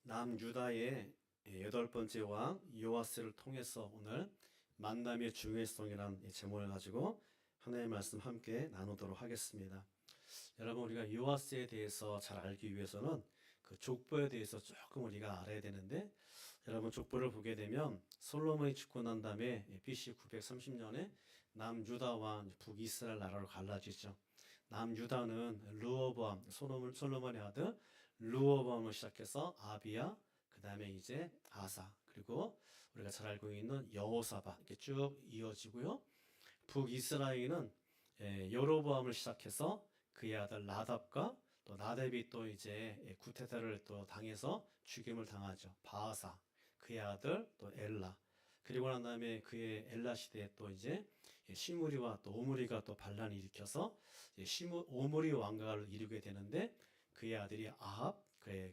남유다의 여덟 번째 왕 요아스를 통해서 오늘 만남의 중요성이라는 제목을 가지고 하나님의 말씀 함께 나누도록 하겠습니다. 여러분, 우리가 요아스에 대해서 잘 알기 위해서는 그 족보에 대해서 조금 우리가 알아야 되는데, 여러분 족보를 보게 되면 솔로몬이 죽고 난 다음에 BC 930년에 남유다 왕 북이스라엘 나라로 갈라지죠. 남유다는 르호보암, 솔로몬의 아들 르호보암을 시작해서 아비야, 그 다음에 이제 아사, 그리고 우리가 잘 알고 있는 여호사밧 이렇게 쭉 이어지고요. 북이스라엘은 여로보암을 시작해서 그의 아들 나답과 또 나답이 또 이제 구테타를 또 당해서 죽임을 당하죠. 바하사, 그의 아들 또 엘라. 그리고 난 다음에 그의 엘라 시대에 또 이제 시므리와 또 오므리가 또 반란을 일으켜서 오므리 왕가를 이루게 되는데, 그의 아들이 아합,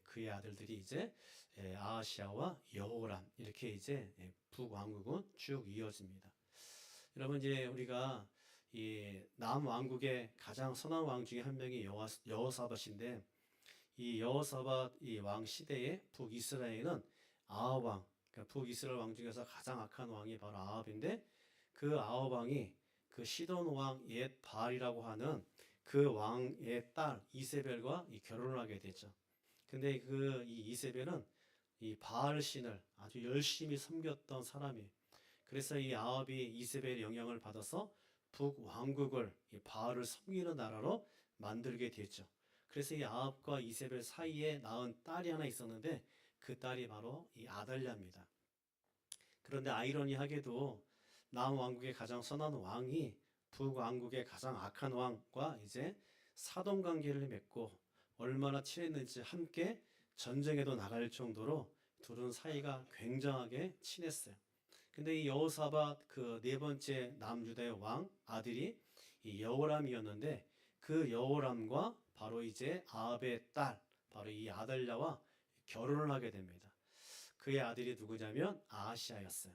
그의 아들들이 이제 아하시아와 여호람, 이렇게 이제 북왕국은 쭉 이어집니다. 여러분, 이제 우리가 이 남왕국의 가장 선한 왕 중에 한 명이 여호사밧인데, 이 여호사밧 이 왕 시대에 북이스라엘은 아합 왕, 그러니까 북이스라엘 왕 중에서 가장 악한 왕이 바로 아합인데, 그 아합 왕이 그 시돈 왕 옛 바알이라고 하는 그 왕의 딸 이세벨과 결혼을 하게 되죠. 근데 이 이세벨은 이 바알 신을 아주 열심히 섬겼던 사람이에요. 그래서 이 아합이 이세벨의 영향을 받아서 북왕국을 이 바알을 섬기는 나라로 만들게 됐죠. 그래서 이 아합과 이세벨 사이에 낳은 딸이 하나 있었는데, 그 딸이 바로 이 아달랴입니다. 그런데 아이러니하게도 남왕국의 가장 선한 왕이 북왕국의 가장 악한 왕과 이제 사돈 관계를 맺고 얼마나 친했는지 함께 전쟁에도 나갈 정도로 둘은 사이가 굉장하게 친했어요. 근데 이 여호사밧 그 네 번째 남유다의 왕 아들이 이 여호람이었는데, 그 여호람과 바로 이제 아합의 딸 바로 이 아달랴와 결혼을 하게 됩니다. 그의 아들이 누구냐면 아하시아였어요.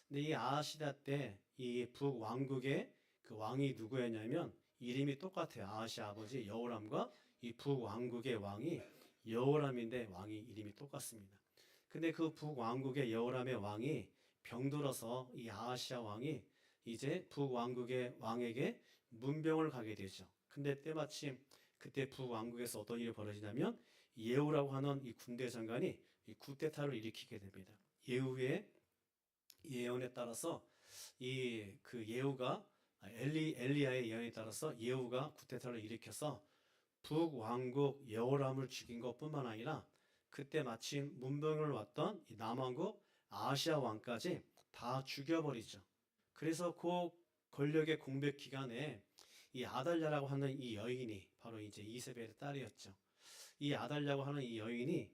근데 이 아하시아 때 이 북왕국의 그 왕이 누구였냐면 이름이 똑같아요. 아하시아 아버지 여호람과 이 북왕국의 왕이 여호람인데 왕이 이름이 똑같습니다. 근데 그 북왕국의 여호람의 왕이 병들어서 이 아하시아 왕이 이제 북왕국의 왕에게 문병을 가게 되죠. 근데 때마침 그때 북왕국에서 어떤 일이 벌어지냐면 예후라고 하는 이 군대 장관이 이 쿠데타를 일으키게 됩니다. 예후의 예언에 따라서 이 그 예후가 엘리야의 예언에 따라서 예후가 쿠데타를 일으켜서 북왕국 여호람을 죽인 것뿐만 아니라 그때 마침 문병을 왔던 이 남왕국 아시아 왕까지 다 죽여버리죠. 그래서 그 권력의 공백 기간에 이 아달랴라고 하는 이 여인이 바로 이제 이세벨의 딸이었죠. 이 아달랴고 하는 이 여인이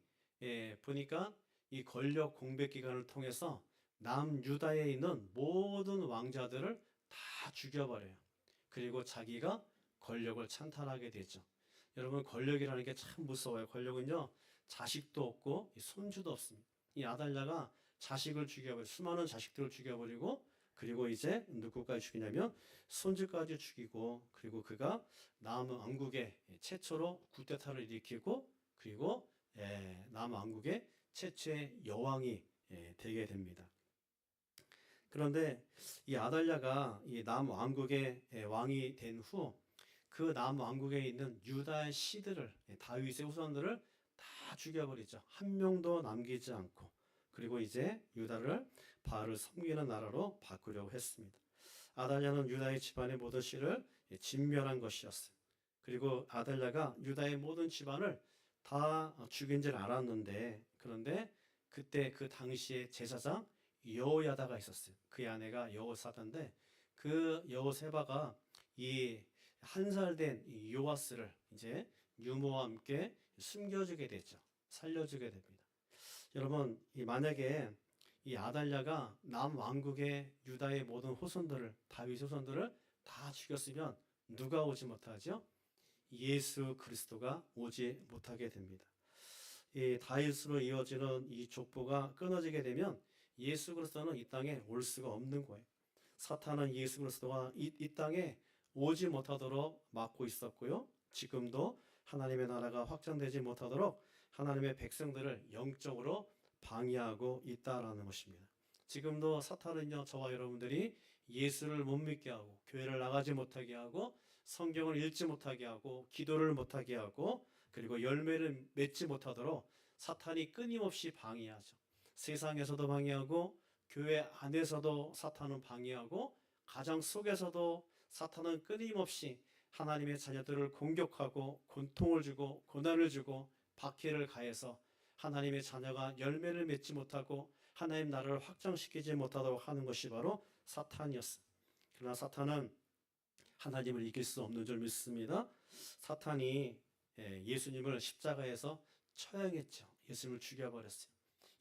보니까 이 권력 공백 기간을 통해서 남유다에 있는 모든 왕자들을 다 죽여버려요. 그리고 자기가 권력을 찬탈하게 되죠. 여러분, 권력이라는 게 참 무서워요. 권력은요, 자식도 없고 손주도 없습니다. 이 아달랴가 자식을 죽여버리고 수많은 자식들을 죽여버리고, 그리고 이제 누구까지 죽이냐면 손주까지 죽이고, 그리고 그가 남왕국의 최초로 쿠데타를 일으키고, 그리고 남왕국의 최초의 여왕이 되게 됩니다. 그런데 이 아달랴가 이 남왕국의 왕이 된 후 그 남왕국에 있는 유다의 씨들을, 다윗의 후손들을 다 죽여버리죠. 한 명도 남기지 않고. 그리고 이제 유다를 바알을 섬기는 나라로 바꾸려고 했습니다. 아달랴는 유다의 집안의 모든 씨를 진멸한 것이었어요. 그리고 아달랴가 유다의 모든 집안을 다 죽인 줄 알았는데, 그런데 그때 그 당시에 제사장 여호야다가 있었어요. 그의 아내가 여호사밧인데, 그 여호세바가 이 한 살 된 요아스를 이제 유모와 함께 숨겨주게 되죠. 살려주게 됩니다. 여러분, 만약에 이 아달랴가 남왕국의 유다의 모든 후손들을, 다윗 후손들을 다 죽였으면 누가 오지 못하죠? 예수 그리스도가 오지 못하게 됩니다. 이 다윗으로 이어지는 이 족보가 끊어지게 되면 예수 그리스도는 이 땅에 올 수가 없는 거예요. 사탄은 예수 그리스도가 이 땅에 오지 못하도록 막고 있었고요. 지금도 하나님의 나라가 확장되지 못하도록 하나님의 백성들을 영적으로 방해하고 있다라는 것입니다. 지금도 사탄은요, 저와 여러분들이 예수를 못 믿게 하고 교회를 나가지 못하게 하고 성경을 읽지 못하게 하고 기도를 못하게 하고 그리고 열매를 맺지 못하도록 사탄이 끊임없이 방해하죠. 세상에서도 방해하고 교회 안에서도 사탄은 방해하고 가정 속에서도 사탄은 끊임없이 하나님의 자녀들을 공격하고 고통을 주고 고난을 주고 박해를 가해서 하나님의 자녀가 열매를 맺지 못하고 하나님 나라를 확장시키지 못하도록 하는 것이 바로 사탄이었어요. 그러나 사탄은 하나님을 이길 수 없는 줄 믿습니다. 사탄이 예수님을 십자가에서 처형했죠. 예수님을 죽여버렸어요.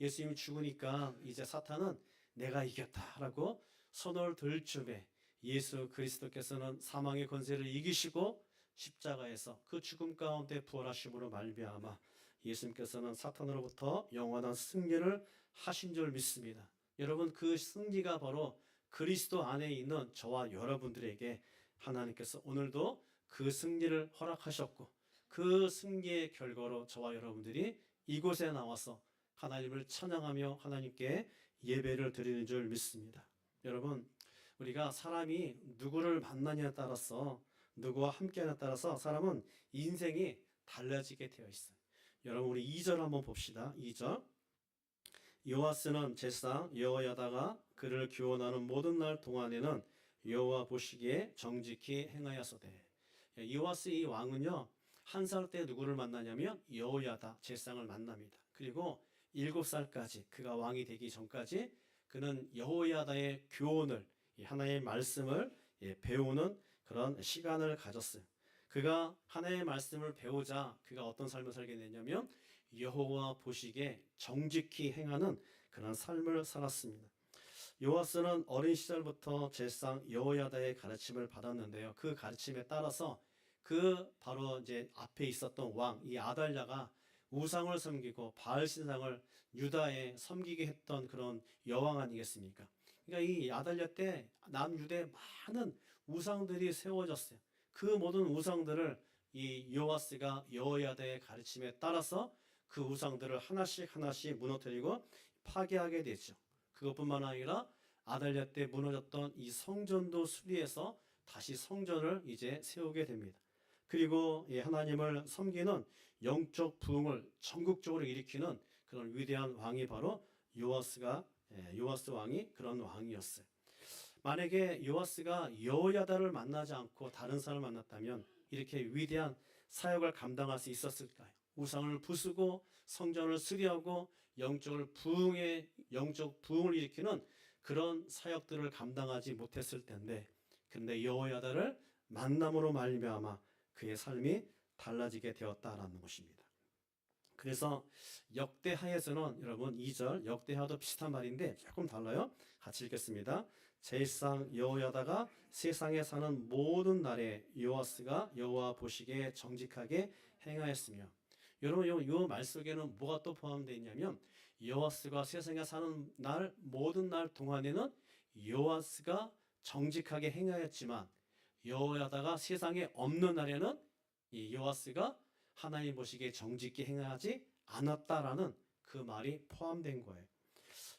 예수님이 죽으니까 이제 사탄은 내가 이겼다라고 손을 들 즈음에 예수 그리스도께서는 사망의 권세를 이기시고 십자가에서 그 죽음 가운데 부활하심으로 말미암아 예수님께서는 사탄으로부터 영원한 승리를 하신 줄 믿습니다. 여러분, 그 승리가 바로 그리스도 안에 있는 저와 여러분들에게 하나님께서 오늘도 그 승리를 허락하셨고 그 승리의 결과로 저와 여러분들이 이곳에 나와서 하나님을 찬양하며 하나님께 예배를 드리는 줄 믿습니다. 여러분, 우리가 사람이 누구를 만나냐에 따라서 누구와 함께하냐에 따라서 사람은 인생이 달라지게 되어 있어요. 여러분, 우리 2절 한번 봅시다. 2절. 요아스는 제사 여호야다가 그를 교훈하는 모든 날 동안에는 여호와 보시기에 정직히 행하였으되. 요아스 이 왕은요, 한 살 때 누구를 만나냐면 여호야다 제사장을 만납니다. 그리고 7살까지 그가 왕이 되기 전까지 그는 여호야다의 교훈을, 하나님의 말씀을 배우는 그런 시간을 가졌어요. 그가 하나님의 말씀을 배우자 그가 어떤 삶을 살게 됐냐면 여호와 보시기에 정직히 행하는 그런 삶을 살았습니다. 요아스는 어린 시절부터 제사장 여호야다의 가르침을 받았는데요. 그 가르침에 따라서 그 바로 이제 앞에 있었던 왕 이 아달랴가 우상을 섬기고 바알 신상을 유다에 섬기게 했던 그런 여왕 아니겠습니까? 그러니까 이 아달랴 때 남유대에 많은 우상들이 세워졌어요. 그 모든 우상들을 이 요아스가 여호야다의 가르침에 따라서 그 우상들을 하나씩 하나씩 무너뜨리고 파괴하게 되죠. 그것뿐만 아니라 아달랴 때 무너졌던 이 성전도 수리해서 다시 성전을 이제 세우게 됩니다. 그리고 하나님을 섬기는 영적 부흥을 전국적으로 일으키는 그런 위대한 왕이 바로 요아스 왕이 그런 왕이었어요. 만약에 요아스가 여호야다를 만나지 않고 다른 사람을 만났다면 이렇게 위대한 사역을 감당할 수 있었을까요? 우상을 부수고 성전을 수리하고 영적 부흥을 일으키는 그런 사역들을 감당하지 못했을 텐데, 그런데 여호야다를 만남으로 말미암아 그의 삶이 달라지게 되었다라는 것입니다. 그래서 역대하에서는 여러분 2절 역대하도 비슷한 말인데 조금 달라요. 같이 읽겠습니다. 제사장 여호야다가 세상에 사는 모든 날에 요아스가 여호와 보시기에 정직하게 행하였으며. 여러분, 이 말 속에는 뭐가 또 포함되어 있냐면 요아스가 세상에 사는 날 모든 날 동안에는 요아스가 정직하게 행하였지만 여호야다가 세상에 없는 날에는 이 요아스가 하나님 보시기에 정직히 행하지 않았다라는 그 말이 포함된 거예요.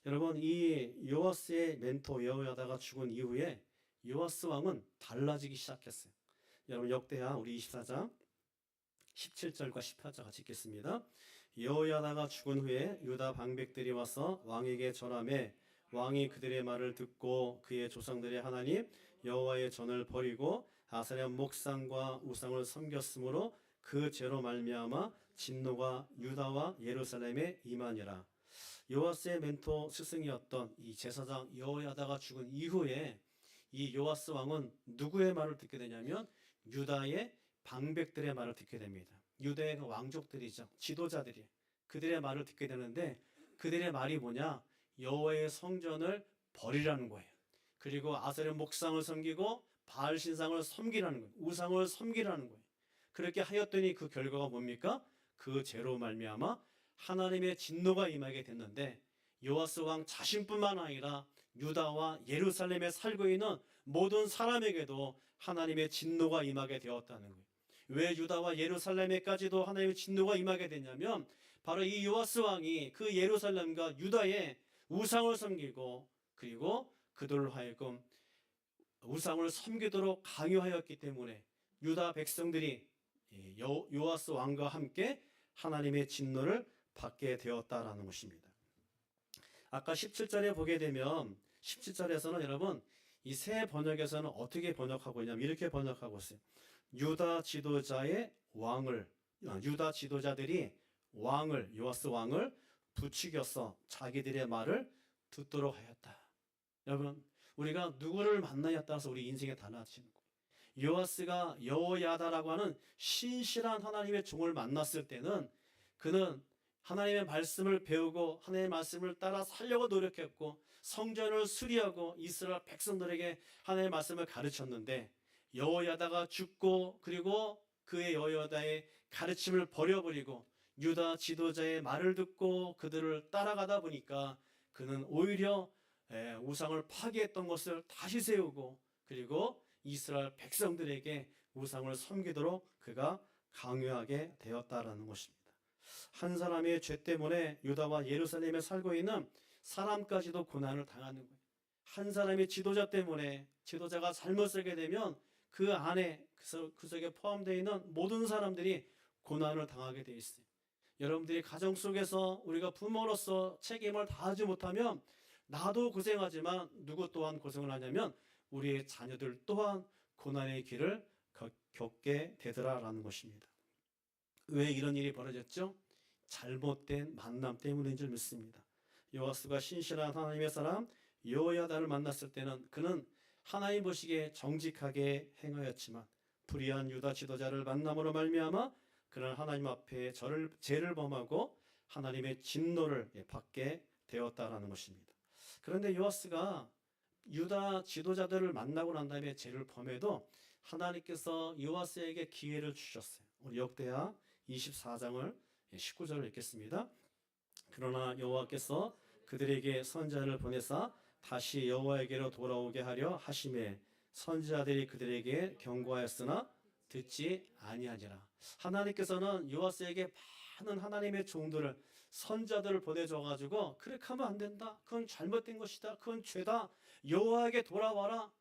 여러분, 이 요아스의 멘토 여호야다가 죽은 이후에 요아스 왕은 달라지기 시작했어요. 여러분, 역대하 우리 24장 17절과 18절 같이 읽겠습니다. 여호야다가 죽은 후에 유다 방백들이 와서 왕에게 절하매 왕이 그들의 말을 듣고 그의 조상들의 하나님 여호와의 전을 버리고 아세라 목상과 우상을 섬겼으므로 그 죄로 말미암아 진노가 유다와 예루살렘에 임하니라. 요아스의 멘토 스승이었던 이 제사장 여호야다가 죽은 이후에 이 요아스 왕은 누구의 말을 듣게 되냐면 유다의 방백들의 말을 듣게 됩니다. 유대의 왕족들이죠. 지도자들이 그들의 말을 듣게 되는데 그들의 말이 뭐냐? 여호와의 성전을 버리라는 거예요. 그리고 아세라 목상을 섬기고 바알 신상을 섬기라는 거예요. 우상을 섬기라는 거예요. 그렇게 하였더니 그 결과가 뭡니까? 그 죄로 말미암아 하나님의 진노가 임하게 됐는데 요아스 왕 자신뿐만 아니라 유다와 예루살렘에 살고 있는 모든 사람에게도 하나님의 진노가 임하게 되었다는 거예요. 왜 유다와 예루살렘에까지도 하나님의 진노가 임하게 됐냐면 바로 이 요아스 왕이 그 예루살렘과 유다의 우상을 섬기고 그리고 그들로 하여금 우상을 섬기도록 강요하였기 때문에 유다 백성들이 요아스 왕과 함께 하나님의 진노를 받게 되었다라는 것입니다. 아까 17절에 보게 되면 17절에서는 여러분 이 새 번역에서는 어떻게 번역하고 있냐면 이렇게 번역하고 있어요. 유다 지도자들이 왕을 요아스 왕을 부추겨서 자기들의 말을 듣도록 하였다. 여러분 우리가 누구를 만나냐에 따라서 우리 인생이 달라지는 거예요. 요아스가 여호야다라고 하는 신실한 하나님의 종을 만났을 때는 그는 하나님의 말씀을 배우고 하나님의 말씀을 따라 살려고 노력했고 성전을 수리하고 이스라엘 백성들에게 하나님의 말씀을 가르쳤는데 여호야다가 죽고 그리고 그의 여호야다의 가르침을 버려버리고 유다 지도자의 말을 듣고 그들을 따라가다 보니까 그는 오히려 우상을 파괴했던 것을 다시 세우고 그리고 이스라엘 백성들에게 우상을 섬기도록 그가 강요하게 되었다라는 것입니다. 한 사람의 죄 때문에 유다와 예루살렘에 살고 있는 사람까지도 고난을 당하는 거예요. 한 사람의 지도자 때문에 지도자가 잘못 살게 되면 그 안에 그 속에 포함되어 있는 모든 사람들이 고난을 당하게 돼 있어요. 여러분들이 가정 속에서 우리가 부모로서 책임을 다하지 못하면 나도 고생하지만 누구 또한 고생을 하냐면 우리의 자녀들 또한 고난의 길을 겪게 되더라라는 것입니다. 왜 이런 일이 벌어졌죠? 잘못된 만남 때문인 줄 믿습니다. 요아스가 신실한 하나님의 사람 여호야다를 만났을 때는 그는 하나님 보시기에 정직하게 행하였지만 불의한 유다 지도자를 만남으로 말미암아 그는 하나님 앞에 죄를 범하고 하나님의 진노를 받게 되었다라는 것입니다. 그런데 요아스가 유다 지도자들을 만나고 난 다음에 죄를 범해도 하나님께서 요아스에게 기회를 주셨어요. 우리 역대하 24장을 19절을 읽겠습니다. 그러나 여호와께서 그들에게 선지자를 보내사 다시 여호와에게로 돌아오게 하려 하심에 선지자들이 그들에게 경고하였으나 듣지 아니하니라. 하나님께서는 요아스에게 많은 하나님의 종들을 선지자들을 보내줘가지고 그렇게 하면 안 된다. 그건 잘못된 것이다. 그건 죄다. 여호와에게 돌아와라.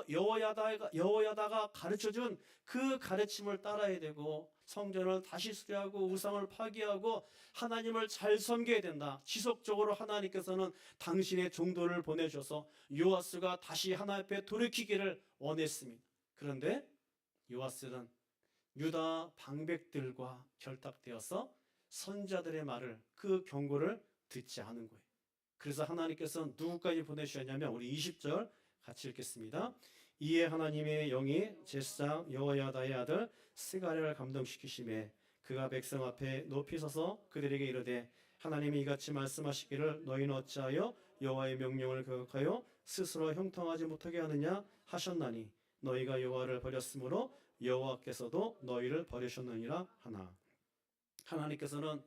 여호야다가 가르쳐준 그 가르침을 따라야 되고 성전을 다시 수리하고 우상을 파괴하고 하나님을 잘 섬겨야 된다. 지속적으로 하나님께서는 당신의 종들을 보내셔서 요아스가 다시 하나님 앞에 돌이키기를 원했습니다. 그런데 요아스는 유다 방백들과 결탁되어서 선지자들의 말을 그 경고를 듣지 않은 거예요. 그래서 하나님께서 누구까지 보내주셨냐면 우리 20절 같이 읽겠습니다. 이에 하나님의 영이 제사장 여호야다의 아들 스가랴를 감동시키심에 그가 백성 앞에 높이 서서 그들에게 이르되 하나님이 이같이 말씀하시기를 너희는 어찌하여 여호와의 명령을 거역하여 스스로 형통하지 못하게 하느냐 하셨나니 너희가 여호와를 버렸으므로 여호와께서도 너희를 버리셨느니라 하나. 하나님께서는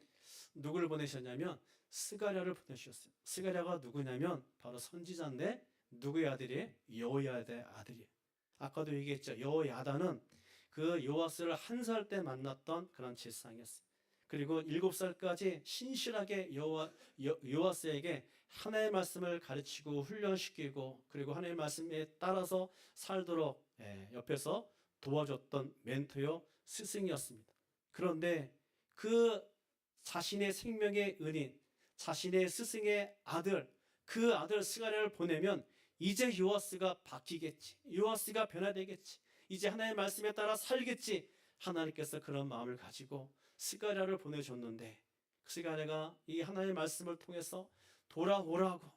누구를 보내셨냐면 스가랴를 보내주셨어요. 스가랴가 누구냐면 바로 선지자인데 누구의 아들이에요? 여호야다의 아들이에요. 아까도 얘기했죠. 여호야다는 그 요아스를 한 살 때 만났던 그런 제사장이었어요. 그리고 7살까지 신실하게 요아스에게 하나님의 말씀을 가르치고 훈련시키고 그리고 하나님의 말씀에 따라서 살도록 옆에서 도와줬던 멘토요 스승이었습니다. 그런데 그 자신의 생명의 은인, 자신의 스승의 아들, 그 아들 스가랴를 보내면 이제 요아스가 바뀌겠지. 요아스가 변화되겠지. 이제 하나님의 말씀에 따라 살겠지. 하나님께서 그런 마음을 가지고 스가랴를 보내줬는데 스가랴가 이 하나님의 말씀을 통해서 돌아오라고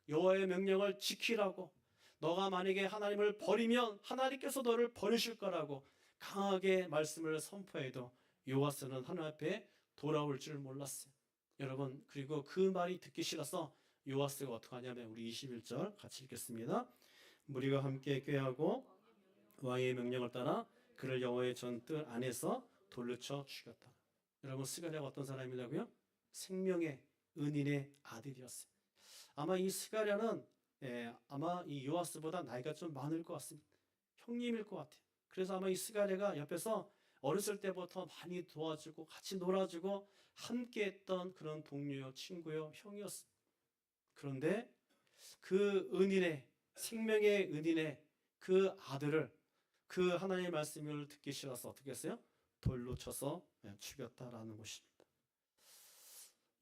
여호와의 명령을 지키라고 너가 만약에 하나님을 버리면 하나님께서 너를 버리실 거라고 강하게 말씀을 선포해도 요아스는 하나님 앞에 돌아올 줄 몰랐어요. 여러분 그리고 그 말이 듣기 싫어서 요아스가 어떻게 하냐면 우리 21절 같이 읽겠습니다. 무리가 함께 꾀하고 왕의 명령을 따라 그를 여호와의 전뜰 안에서 돌려쳐 죽였다. 여러분 스가랴가 어떤 사람이라고요? 생명의 은인의 아들이었어요. 아마 이 스가랴는 아마 이 요아스보다 나이가 좀 많을 것 같습니다. 형님일 것 같아요. 그래서 아마 이 스가랴가 옆에서 어렸을 때부터 많이 도와주고 같이 놀아주고 함께했던 그런 동료요, 친구요, 형이었습니다. 그런데 그 은인의 생명의 은인의 그 아들을 그 하나님의 말씀을 듣기 싫어서 어떻게 했어요? 돌로 쳐서 죽였다라는 것입니다.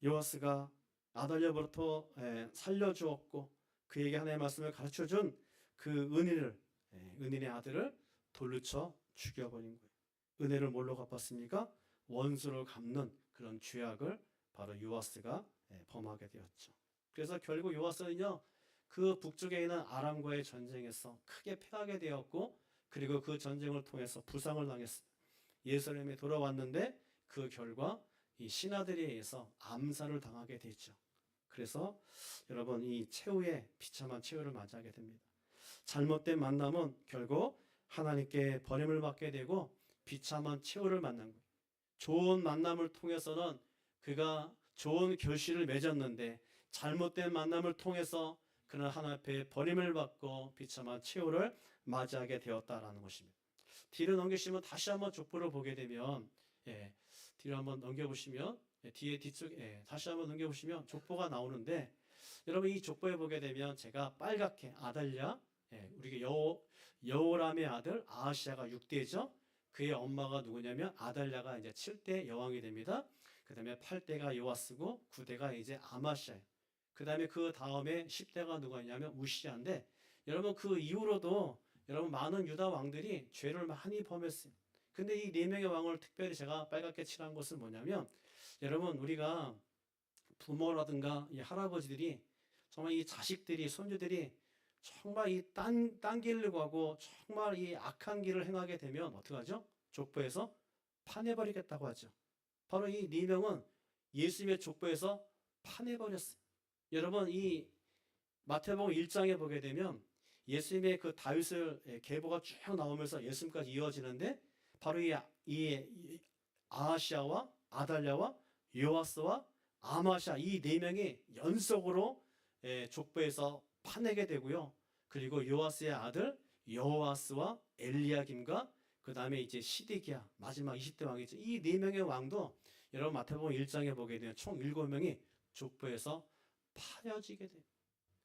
요아스가 아달랴로부터 살려주었고 그에게 하나님의 말씀을 가르쳐준 그 은인의 아들을 돌로 쳐 죽여버린 거예요. 은혜를 뭘로 갚았습니까? 원수를 갚는 그런 죄악을 바로 요아스가 범하게 되었죠. 그래서 결국 요아스는요, 그 북쪽에 있는 아람과의 전쟁에서 크게 패하게 되었고, 그리고 그 전쟁을 통해서 부상을 당했습니다. 예루살렘에 돌아왔는데 그 결과 이 신하들에 의해서 암살을 당하게 되죠. 그래서 여러분 이 최후의 비참한 최후를 맞이하게 됩니다. 잘못된 만남은 결국 하나님께 버림을 받게 되고 비참한 최후를 만난 거예요. 좋은 만남을 통해서는 그가 좋은 결실을 맺었는데 잘못된 만남을 통해서 그는 하나님 앞에 버림을 받고 비참한 최후를 맞이하게 되었다라는 것입니다. 뒤로 넘기시면 다시 한번 족보를 보게 되면 뒤로 한번 넘겨보시면 뒤쪽에 다시 한번 넘겨보시면 족보가 나오는데 여러분 이 족보에 보게 되면 제가 빨갛게 아달랴 우리가 여호람의 아들 아하시아가 6대죠. 그의 엄마가 누구냐면 아달랴가 이제 7대 여왕이 됩니다. 그 다음에 8대가 요아스고 9대가 이제 아마시아예요. 그 다음에 그 다음에 10대가 누구냐면 우시아인데 여러분 그 이후로도 여러분 많은 유다 왕들이 죄를 많이 범했어요. 근데 이 네 명의 왕을 특별히 제가 빨갛게 칠한 것은 뭐냐면 여러분 우리가 부모라든가 이 할아버지들이 정말 이 자식들이 손주들이 정말 이 딴 길을 가고 정말 이 악한 길을 행하게 되면 어떡하죠? 족보에서 파내버리겠다고 하죠. 바로 이 네 명은 예수님의 족보에서 파내버렸어요. 여러분 이 마태복음 1장에 보게 되면 예수님의 그 다윗을 계보가 쭉 나오면서 예수님까지 이어지는데 바로 이 아하시아와 아달랴와 요아스와 아마시아 이 네 명이 연속으로 족보에서 파내게 되고요. 그리고 요아스의 아들 여호아스와 엘리야김과 그 다음에 이제 시드기야 마지막 20대 왕이죠. 이 네 명의 왕도 여러분 마태복음 1장에 보게 되면 총 7명이 족보에서 파여지게 돼요.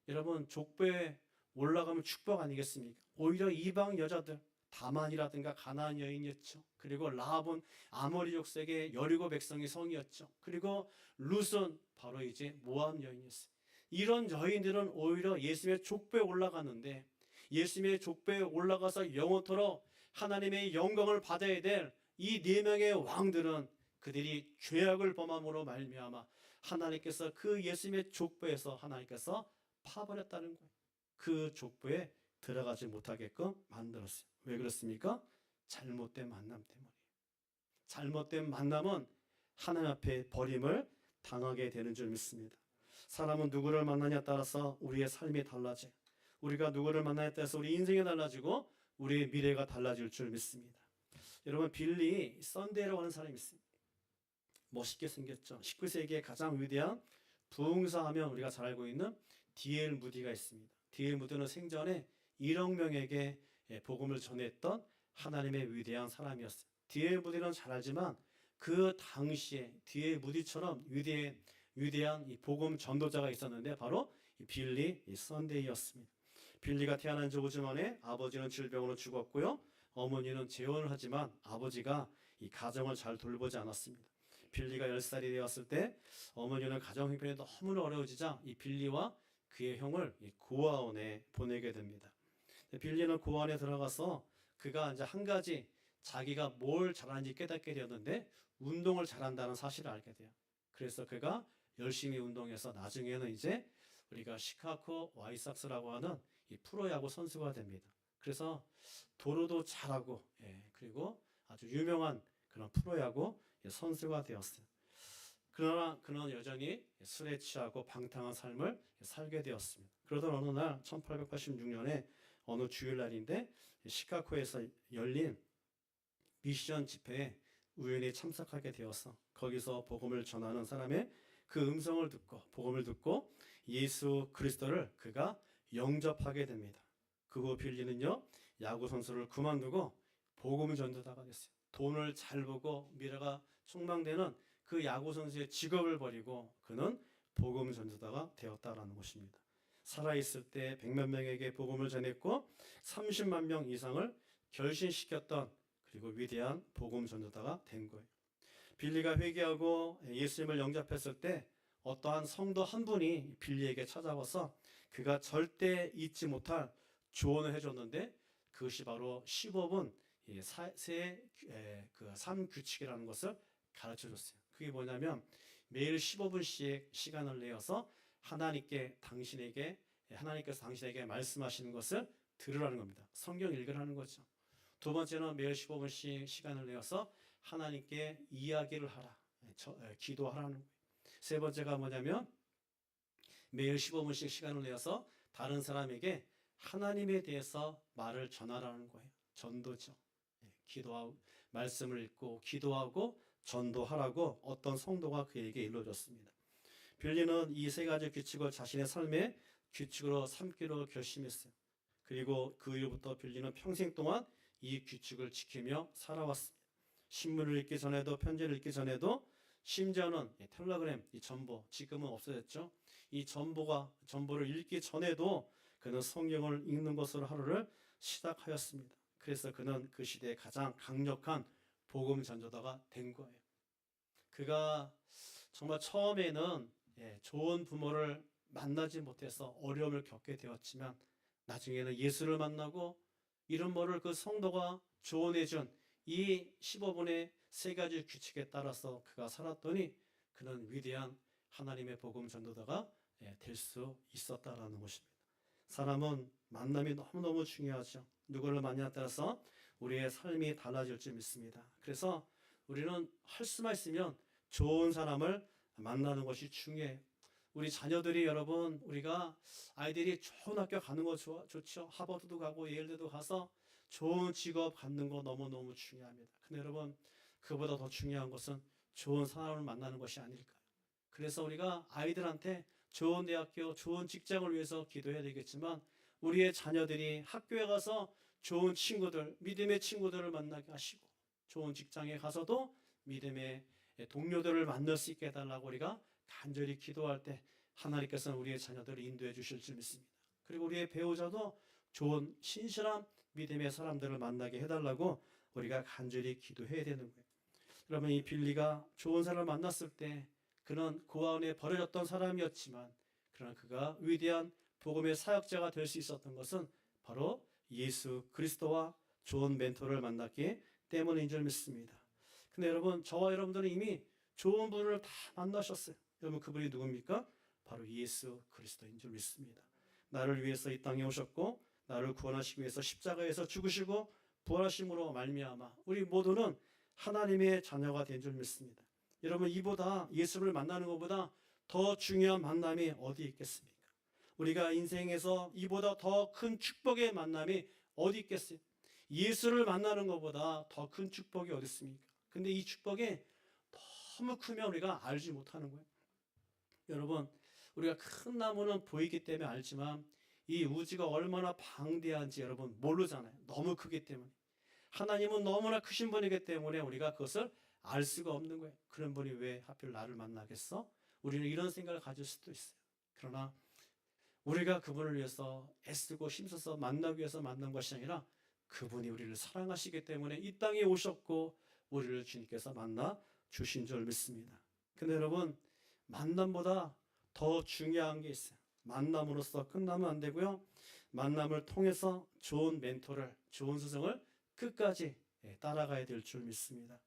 여러분 족보에 올라가면 축복 아니겠습니까? 오히려 이방 여자들 다만이라든가 가나안 여인이었죠. 그리고 라합은 아모리 족속의 여리고 백성의 성이었죠. 그리고 룻은 바로 이제 모압 여인이었어요. 이런 여인들은 오히려 예수님의 족보에 올라가는데 예수님의 족보에 올라가서 영원토록 하나님의 영광을 받아야 될 이 네 명의 왕들은 그들이 죄악을 범함으로 말미암아 하나님께서 그 예수님의 족보에서 하나님께서 파버렸다는 거예요. 그 족보에 들어가지 못하게끔 만들었어요. 왜 그렇습니까? 잘못된 만남 때문이에요. 잘못된 만남은 하나님 앞에 버림을 당하게 되는 줄 믿습니다. 사람은 누구를 만나냐에 따라서 우리의 삶이 달라져요. 우리가 누구를 만나냐에 따라서 우리 인생이 달라지고 우리의 미래가 달라질 줄 믿습니다. 여러분 빌리 썬데이라고 하는 사람이 있습니다. 멋있게 생겼죠. 19세기의 가장 위대한 부흥사하면 우리가 잘 알고 있는 D.L. 무디가 있습니다. D.L. 무디는 생전에 1억 명에게 복음을 전했던 하나님의 위대한 사람이었어요. D.L. 무디는 잘 알지만 그 당시에 D.L. 무디처럼 위대한 이 복음 전도자가 있었는데 바로 이 빌리 썬데이였습니다. 빌리가 태어난 지 5주 만에 아버지는 질병으로 죽었고요. 어머니는 재혼을 하지만 아버지가 이 가정을 잘 돌보지 않았습니다. 빌리가 10살이 되었을 때 어머니는 가정 형편이 너무 어려워지자 이 빌리와 그의 형을 이 고아원에 보내게 됩니다. 빌리는 고아원에 들어가서 그가 이제 한 가지 자기가 뭘 잘하는지 깨닫게 되었는데 운동을 잘한다는 사실을 알게 돼요. 그래서 그가 열심히 운동해서 나중에는 이제 우리가 시카고 와이삭스라고 하는 이 프로야구 선수가 됩니다. 그래서 도로도 잘하고 그리고 아주 유명한 그런 프로야구 선수가 되었어요. 그러나 그는 여전히 술에 취하고 방탕한 삶을 살게 되었습니다. 그러던 어느 날 1886년에 어느 주일날인데 시카고에서 열린 미션 집회에 우연히 참석하게 되어서 거기서 복음을 전하는 사람의 그 음성을 듣고 복음을 듣고 예수 그리스도를 그가 영접하게 됩니다. 그 후 빌리는요 야구 선수를 그만두고 복음 전도자가 됐어요. 돈을 잘 보고 미래가 촉망되는 그 야구 선수의 직업을 버리고 그는 복음 전도자가 되었다라는 것입니다. 살아있을 때 100만 명에게 복음을 전했고 30만 명 이상을 결신시켰던 그리고 위대한 복음 전도자가 된 거예요. 빌리가 회개하고 예수님을 영접했을 때 어떠한 성도 한 분이 빌리에게 찾아와서 그가 절대 잊지 못할 조언을 해줬는데 그것이 바로 15분 그 삶규칙이라는 것을 가르쳐줬어요. 그게 뭐냐면 매일 15분씩 시간을 내어서 하나님께서 당신에게 말씀하시는 것을 들으라는 겁니다. 성경 읽으라는 거죠. 두 번째는 매일 15분씩 시간을 내어서 하나님께 이야기를 하라, 기도하라는 거예요. 세 번째가 뭐냐면 매일 15분씩 시간을 내어서 다른 사람에게 하나님에 대해서 말을 전하라는 거예요. 전도죠. 기도하고 말씀을 읽고 기도하고 전도하라고 어떤 성도가 그에게 일러줬습니다. 빌리는 이 세 가지 규칙을 자신의 삶의 규칙으로 삼기로 결심했어요. 그리고 그 이후부터 빌리는 평생 동안 이 규칙을 지키며 살아왔습니다. 신문을 읽기 전에도 편지를 읽기 전에도 심지어는 텔레그램, 이 전보, 지금은 없어졌죠. 이 전보를 읽기 전에도 그는 성경을 읽는 것으로 하루를 시작하였습니다. 그래서 그는 그 시대의 가장 강력한 복음 전도자가 된 거예요. 그가 정말 처음에는 좋은 부모를 만나지 못해서 어려움을 겪게 되었지만 나중에는 예수를 만나고 이런 뭐를 그 성도가 조언해준 이 15분의 세 가지 규칙에 따라서 그가 살았더니 그는 위대한 하나님의 복음 전도자가 될 수 있었다라는 것입니다. 사람은 만남이 너무너무 중요하죠. 누구를 만나냐에 따라서 우리의 삶이 달라질 줄 믿습니다. 그래서 우리는 할 수만 있으면 좋은 사람을 만나는 것이 중요해요. 우리 자녀들이 여러분 우리가 아이들이 좋은 학교 가는 거 좋죠. 하버드도 가고 예일대도 가서 좋은 직업 갖는 거 너무너무 중요합니다. 근데 여러분 그보다 더 중요한 것은 좋은 사람을 만나는 것이 아닐까요? 그래서 우리가 아이들한테 좋은 대학교, 좋은 직장을 위해서 기도해야 되겠지만 우리의 자녀들이 학교에 가서 좋은 친구들, 믿음의 친구들을 만나게 하시고 좋은 직장에 가서도 믿음의 동료들을 만날 수 있게 해달라고 우리가 간절히 기도할 때 하나님께서는 우리의 자녀들을 인도해 주실 줄 믿습니다. 그리고 우리의 배우자도 좋은 신실한 믿음의 사람들을 만나게 해달라고 우리가 간절히 기도해야 되는 거예요. 여러분 이 빌리가 좋은 사람을 만났을 때 그는 고아원에 버려졌던 사람이었지만 그러나 그가 위대한 복음의 사역자가 될 수 있었던 것은 바로 예수 그리스도와 좋은 멘토를 만났기 때문인 줄 믿습니다. 근데 여러분 저와 여러분들은 이미 좋은 분을 다 만나셨어요. 여러분 그분이 누굽니까? 바로 예수 그리스도인 줄 믿습니다. 나를 위해서 이 땅에 오셨고 나를 구원하시기 위해서 십자가에서 죽으시고 부활하심으로 말미암아 우리 모두는 하나님의 자녀가 된 줄 믿습니다. 여러분 이보다 예수를 만나는 것보다 더 중요한 만남이 어디 있겠습니까? 우리가 인생에서 이보다 더 큰 축복의 만남이 어디 있겠어요? 예수를 만나는 것보다 더 큰 축복이 어디 있습니까? 근데 이 축복이 너무 크면 우리가 알지 못하는 거예요. 여러분 우리가 큰 나무는 보이기 때문에 알지만 이 우주가 얼마나 방대한지 여러분 모르잖아요. 너무 크기 때문에. 하나님은 너무나 크신 분이기 때문에 우리가 그것을 알 수가 없는 거예요. 그런 분이 왜 하필 나를 만나겠어? 우리는 이런 생각을 가질 수도 있어요. 그러나 우리가 그분을 위해서 애쓰고 힘써서 만나기 위해서 만난 것이 아니라 그분이 우리를 사랑하시기 때문에 이 땅에 오셨고 우리를 주님께서 만나 주신 줄 믿습니다. 근데 여러분 만남보다 더 중요한 게 있어요. 만남으로써 끝나면 안 되고요. 만남을 통해서 좋은 멘토를, 좋은 스승을 끝까지 따라가야 될 줄 믿습니다.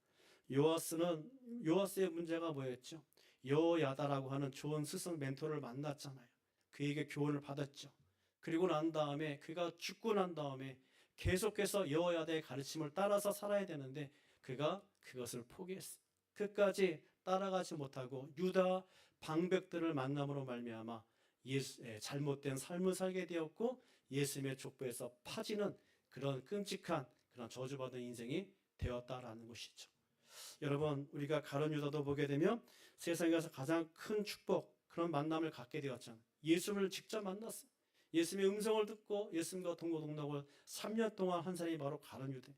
요아스의 문제가 뭐였죠? 여호야다라고 하는 좋은 스승 멘토를 만났잖아요. 그에게 교훈을 받았죠. 그리고 난 다음에 그가 죽고 난 다음에 계속해서 여호야다의 가르침을 따라서 살아야 되는데 그가 그것을 포기했어요. 끝까지 따라가지 못하고 유다 방백들을 만남으로 말미암아 잘못된 삶을 살게 되었고 예수님의 족보에서 파지는 그런 끔찍한 그런 저주받은 인생이 되었다라는 것이죠. 여러분 우리가 가룟 유다도 보게 되면 세상에서 가장 큰 축복 그런 만남을 갖게 되었잖아요. 예수를 직접 만났어요. 예수님의 음성을 듣고 예수님과 동고동락을 3년 동안 한 사람이 바로 가룟 유다.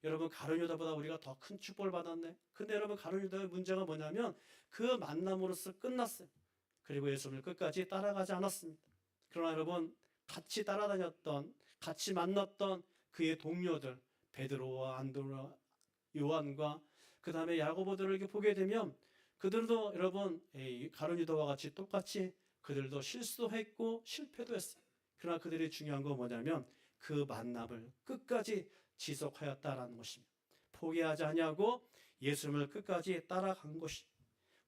여러분 가룟 유다보다 우리가 더 큰 축복을 받았네. 근데 여러분 가룟 유다의 문제가 뭐냐면 그 만남으로서 끝났어요. 그리고 예수님을 끝까지 따라가지 않았습니다. 그러나 여러분 같이 따라다녔던 같이 만났던 그의 동료들 베드로와 안드로와 요한과 그 다음에 야고보들을 이렇게 보게 되면 그들도 여러분 가룟 유다와 같이 똑같이 그들도 실수했고 실패도 했어요. 그러나 그들이 중요한 건 뭐냐면 그 만남을 끝까지 지속하였다라는 것입니다. 포기하지 아니하고 예수님을 끝까지 따라간 것이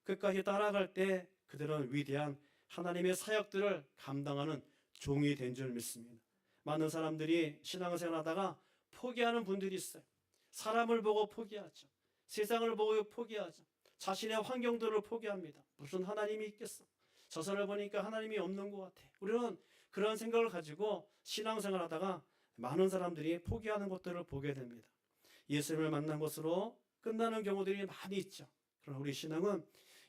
끝까지 따라갈 때 그들은 위대한 하나님의 사역들을 감당하는 종이 된 줄 믿습니다. 많은 사람들이 신앙생활하다가 포기하는 분들이 있어요. 사람을 보고 포기하죠. 세상을 보고 포기하죠. 자신의 환경들을 포기합니다. 무슨 하나님이 있겠어? 저 사람을 보니까 하나님이 없는 것 같아. 우리는 그런 생각을 가지고 신앙생활하다가 많은 사람들이 포기하는 것들을 보게 됩니다. 예수님을 만난 것으로 끝나는 경우들이 많이 있죠. 그러나 우리 신앙은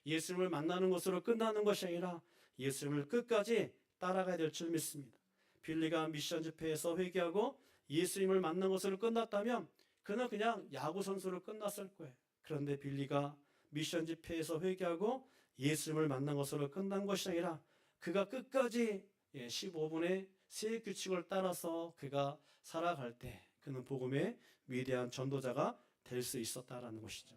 예수님을 만나는 것으로 끝나는 것이 아니라 예수님을 끝까지 따라가야 될 줄 믿습니다. 빌리가 미션 집회에서 회개하고 예수님을 만난 것으로 끝났다면 그는 그냥 야구 선수로 끝났을 거예요. 그런데 빌리가 미션 집회에서 회개하고 예수님을 만난 것으로 끝난 것이 아니라 그가 끝까지 15분의 세 규칙을 따라서 그가 살아갈 때 그는 복음의 위대한 전도자가 될 수 있었다라는 것이죠.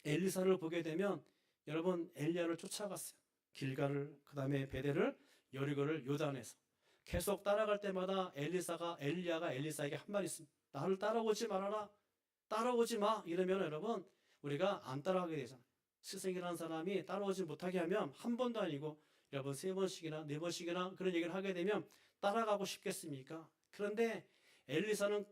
엘리사를 보게 되면 여러분 엘리야를 쫓아갔어요. 길가를 그 다음에 베델을 여리고를 요단에서 계속 따라갈 때마다 엘리야가 엘리사에게 한 말이 있습니다. 나를 따라오지 말아라. 따라오지 마. 이러면 여러분 우리가 안 따라가게 되잖아요. 스승이라는 사람이 따라오지 못하게 하면 한 번도 아니고 여러분 3번씩이나 4번씩이나 그런 얘기를 하게 되면 따라가고 싶겠습니까? 그런데 엘리사는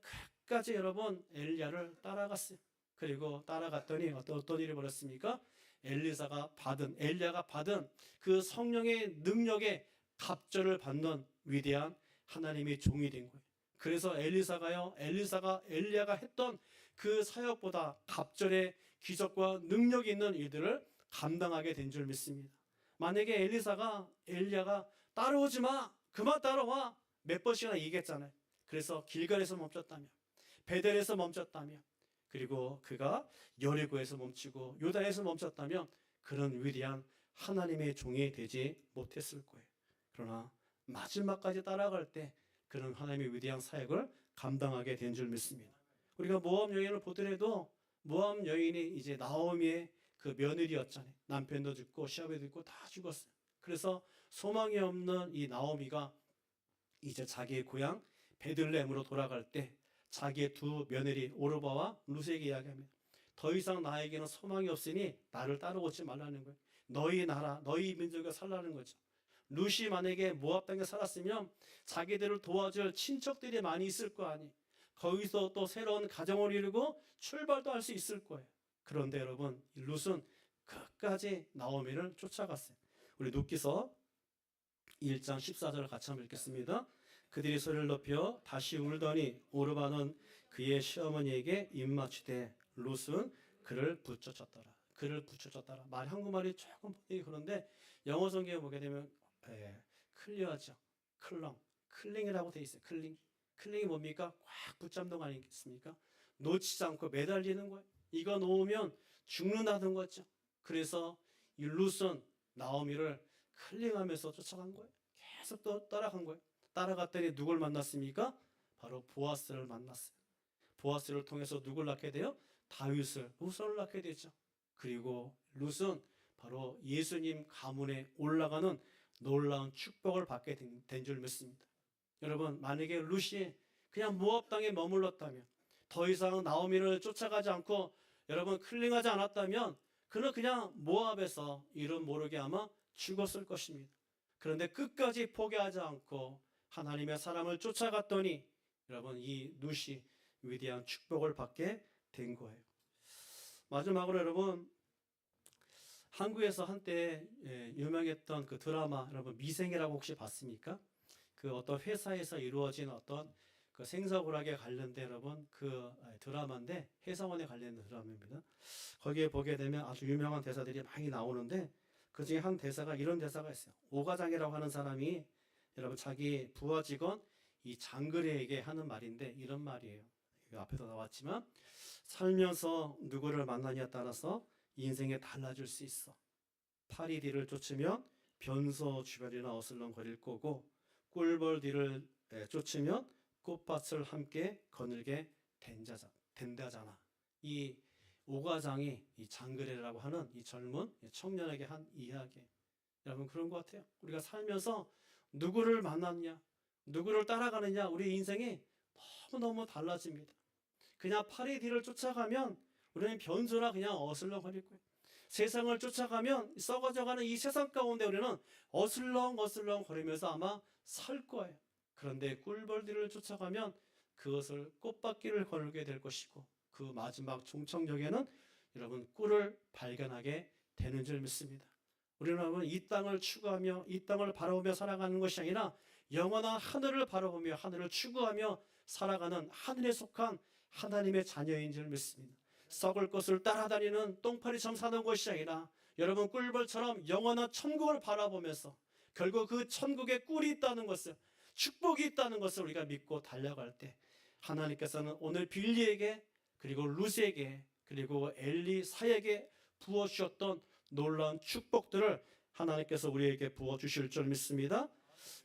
끝까지 여러분 엘리야를 따라갔어요. 그리고 따라갔더니 어떤 일이 벌었습니까? 엘리야가 받은 그 성령의 능력에 갑절을 받는 위대한 하나님의 종이 된 거예요. 그래서 엘리야가 했던 그 사역보다 갑절의 기적과 능력이 있는 일들을 감당하게 된 줄 믿습니다. 만약에 엘리야가 따라오지 마, 그만 따라와 몇 번씩이나 얘기했잖아요. 그래서 길갈에서 멈췄다며, 베델에서 멈췄다며, 그리고 그가 여리고에서 멈추고 요단에서 멈췄다면 그런 위대한 하나님의 종이 되지 못했을 거예요. 그러나 마지막까지 따라갈 때 그런 하나님의 위대한 사역을 감당하게 된 줄 믿습니다. 우리가 모압 여인을 보더라도 모압 여인이 이제 나오미의 그 며느리였잖아요. 남편도 죽고 시아버지도 죽고 다 죽었어요. 그래서 소망이 없는 이 나오미가 이제 자기의 고향 베들레헴으로 돌아갈 때 자기의 두 며느리 오르바와 루세에게 이야기합니다. 더 이상 나에게는 소망이 없으니 나를 따라오지 말라는 거예요. 너희 나라, 너희 민족에 살라는 거죠. 룻이 만약에 모압 땅에 살았으면 자기들을 도와줄 친척들이 많이 있을 거 아니에요. 거기서 또 새로운 가정을 이루고 출발도 할 수 있을 거예요. 그런데 여러분 룻은 끝까지 나오미를 쫓아갔어요. 우리 룻기서 1장 14절을 같이 한번 읽겠습니다. 그들이 소리를 높여 다시 울더니 오르바는 그의 시어머니에게 입맞추되 룻은 그를 붙여쳤더라. 그를 붙여쳤더라. 말 한국말이 조금 그런데 영어 성경에 보게 되면 클리어하죠. 클링이라고 돼 있어요. 클링이 뭡니까? 꽉 붙잡는 거 아니겠습니까? 놓치지 않고 매달리는 거예요. 이거 놓으면 죽는다는 거죠. 그래서 이 룻은 나오미를 클링하면서 쫓아간 거예요. 계속 또 따라간 거예요. 따라갔더니 누굴 만났습니까? 바로 보아스를 만났어요. 보아스를 통해서 누굴 낳게 돼요? 다윗을, 후손을 낳게 되죠. 그리고 룻은 바로 예수님 가문에 올라가는 놀라운 축복을 받게 된 줄 믿습니다. 여러분 만약에 룻이 그냥 모압 땅에 머물렀다면 더 이상 나오미를 쫓아가지 않고 여러분 클링하지 않았다면 그는 그냥 모압에서 이름 모르게 아마 죽었을 것입니다. 그런데 끝까지 포기하지 않고 하나님의 사람을 쫓아갔더니 여러분 이 룻이 위대한 축복을 받게 된 거예요. 마지막으로 여러분 한국에서 한때 유명했던 그 드라마 여러분 미생이라고 혹시 봤습니까? 그 어떤 회사에서 이루어진 어떤 그 생사고락에 관련된 여러분 그 드라마인데 회사원에 관련된 드라마입니다. 거기에 보게 되면 아주 유명한 대사들이 많이 나오는데 그 중에 한 대사가 이런 대사가 있어요. 오과장이라고 하는 사람이 여러분 자기 부하 직원 이 장그래에게 하는 말인데 이런 말이에요. 그 앞에도 나왔지만 살면서 누구를 만나냐에 따라서 인생이 달라질 수 있어. 파리 뒤를 쫓으면 변소 주변이나 어슬렁거릴 거고 꿀벌 뒤를 쫓으면 꽃밭을 함께 거닐게 된다잖아. 이 오가장이 이 장그래라고 하는 이 젊은 청년에게 한 이야기. 여러분 그런 것 같아요. 우리가 살면서 누구를 만났냐, 누구를 따라가느냐, 우리 인생이 너무너무 달라집니다. 그냥 파리 뒤를 쫓아가면 우리는 변소나 그냥 어슬렁거릴 거예요. 세상을 쫓아가면 썩어져가는 이 세상 가운데 우리는 어슬렁어슬렁 거리면서 아마 살 거예요. 그런데 꿀벌 뒤를 쫓아가면 그것을 꽃밭길을 걸게 될 것이고 그 마지막 종착역에는 여러분 꿀을 발견하게 되는 줄 믿습니다. 우리는 이 땅을 추구하며 이 땅을 바라보며 살아가는 것이 아니라 영원한 하늘을 바라보며 하늘을 추구하며 살아가는 하늘에 속한 하나님의 자녀인 줄 믿습니다. 썩을 것을 따라다니는 똥파리처럼 사는 것이 아니라 여러분 꿀벌처럼 영원한 천국을 바라보면서 결국 그 천국에 꿀이 있다는 것을, 축복이 있다는 것을 우리가 믿고 달려갈 때 하나님께서는 오늘 빌리에게 그리고 루스에게 그리고 엘리사에게 부어주셨던 놀라운 축복들을 하나님께서 우리에게 부어주실 줄 믿습니다.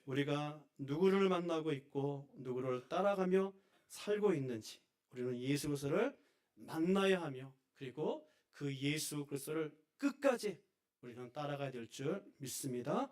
우리가 누구를 만나고 있고 누구를 따라가며 살고 있는지 우리는 예수 그리스도를 만나야 하며 그리고 그 예수 그리스도를 끝까지 우리는 따라가야 될 줄 믿습니다.